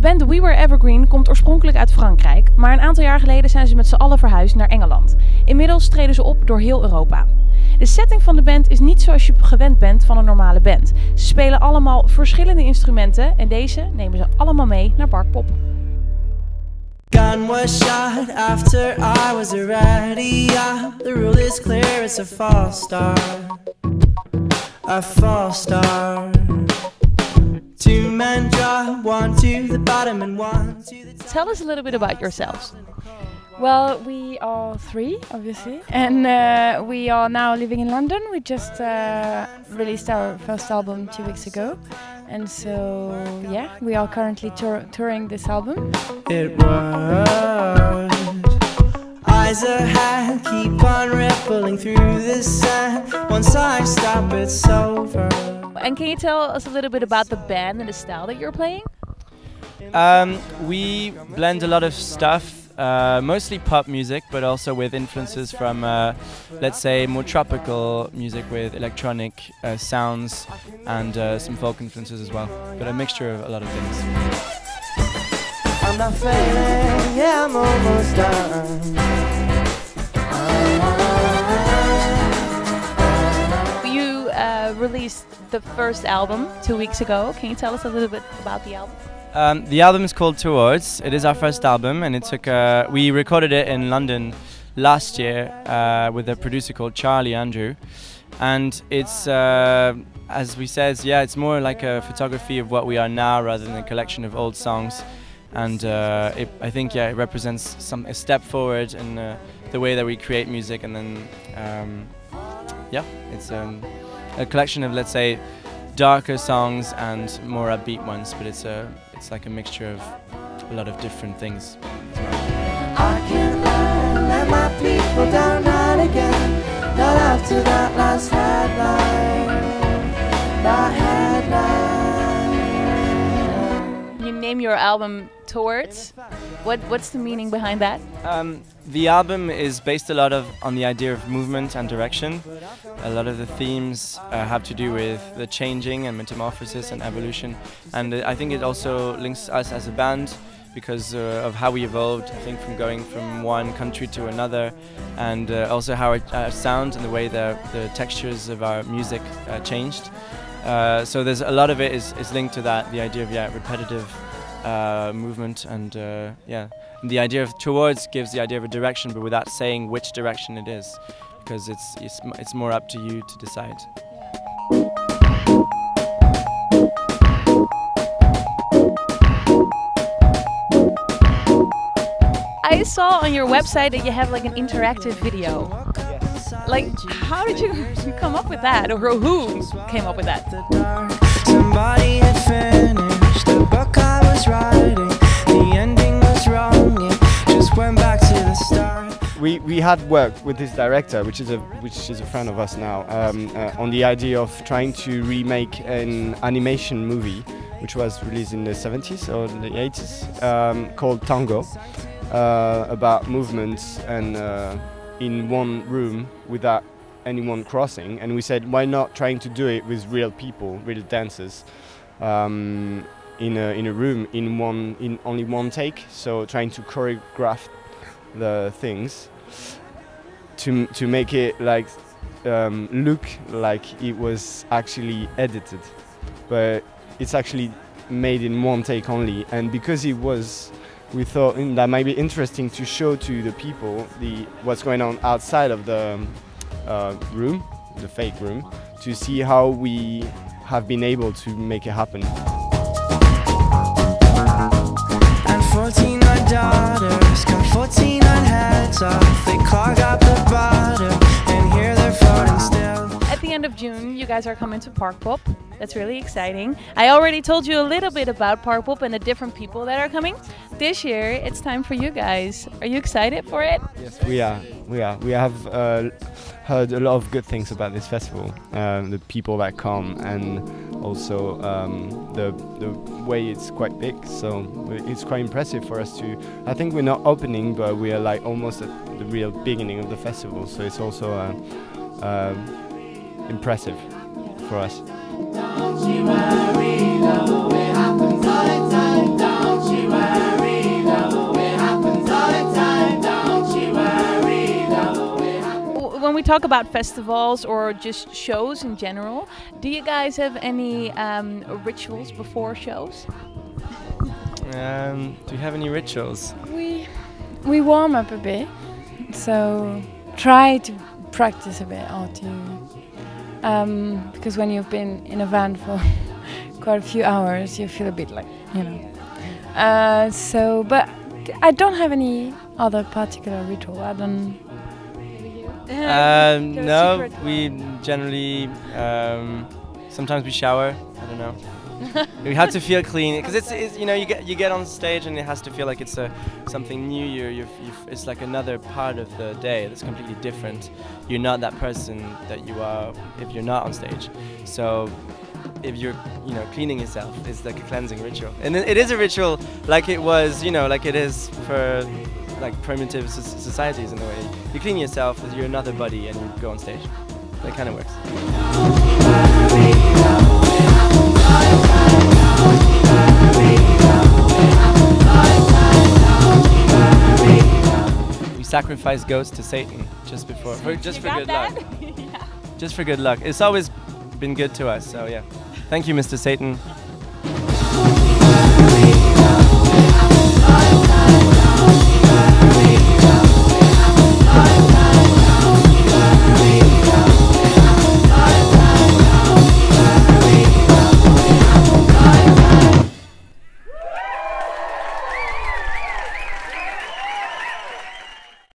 De band We Were Evergreen komt oorspronkelijk uit Frankrijk, maar een aantal jaar geleden zijn ze met z'n allen verhuisd naar Engeland. Inmiddels treden ze op door heel Europa. De setting van de band is niet zoals je gewend bent van een normale band. Ze spelen allemaal verschillende instrumenten en deze nemen ze allemaal mee naar Parkpop. Gun was shot after I was already up. The rule is clear, it's a false start. A false start. Two men drop, one to the bottom and one to the top. Tell us a little bit about yourselves. Well, we are three, obviously, and we are now living in London. We just released our first album 2 weeks ago, and so yeah, we are currently touring this album. It was eyes ahead, keep on rippling through the sand. Once I stop, it's over. And can you tell us a little bit about the band and the style that you're playing? We blend a lot of stuff. Mostly pop music, but also with influences from, let's say, more tropical music with electronic sounds and some folk influences as well. But a mixture of a lot of things. I'm not failing, yeah, I'm almost done. You released the first album 2 weeks ago. Can you tell us a little bit about the album? The album is called Towards. It is our first album, and it took. We recorded it in London last year with a producer called Charlie Andrew, and it's as we said, yeah, it's more like a photography of what we are now rather than a collection of old songs, and I think it represents a step forward in the way that we create music, and then it's a collection of, let's say, darker songs and more upbeat ones, but it's like a mixture of a lot of different things. I can't let my people down not again. Not after that last headline. That headline. You name your album Towards. What's the meaning behind that? The album is based a lot on the idea of movement and direction. A lot of the themes have to do with the changing and metamorphosis and evolution, and I think it also links us as a band because of how we evolved, I think, from going from one country to another, and also how our sound and the way the textures of our music changed. So there's a lot of it is linked to that, the idea of repetitive movement, and and the idea of towards gives the idea of a direction, but without saying which direction it is, because it's more up to you to decide. I saw on your website that you have like an interactive video. Like, how did you come up with that, or who came up with that? Somebody had finished the book I was writing. The ending was wrong. It just went back to the start. We had worked with this director, which is a friend of us now, on the idea of trying to remake an animation movie, which was released in the 70s or the 80s, called Tango, about movements and in one room without anyone crossing. And we said, why not trying to do it with real people, real dancers, in a room in only one take. So trying to choreograph the things to make it like look like it was actually edited, but it's actually made in one take only. And because we thought that might be interesting to show to the people what's going on outside of the room, the fake room, to see how we have been able to make it happen. And 14 my daughters got 14 on heads off. They clog up the bottom and here they're floating still. At the end of June, you guys are coming to Parkpop. That's really exciting. I already told you a little bit about Parkpop and the different people that are coming. This year, it's time for you guys. Are you excited for it? Yes, we are. We have heard a lot of good things about this festival. The people that come, and also the way it's quite big. So it's quite impressive for us to. I think we're not opening, but we are like almost at the real beginning of the festival. So it's also impressive for us. Don't you worry, though, it happens all the time. Don't you we talk about festivals or just shows in general, do you guys have any rituals before shows? Do you have any rituals? We warm up a bit, so try to practice a bit or to because when you've been in a van for quite a few hours, you feel a bit like, you know. So, but I don't have any other particular ritual. I don't. No, we generally sometimes we shower. I don't know. We have to feel clean because it's you know you get on stage and it has to feel like it's something new. It's like another part of the day that's completely different. You're not that person that you are if you're not on stage. So if you're cleaning yourself, it's like a cleansing ritual, and it is a ritual like it was like it is for like primitive societies in a way. You clean yourself as you're another body and you go on stage. That kind of works. We sacrifice goats to Satan just before, just for good luck. Yeah. Just for good luck. It's always been good to us, so yeah. Thank you, Mr. Satan.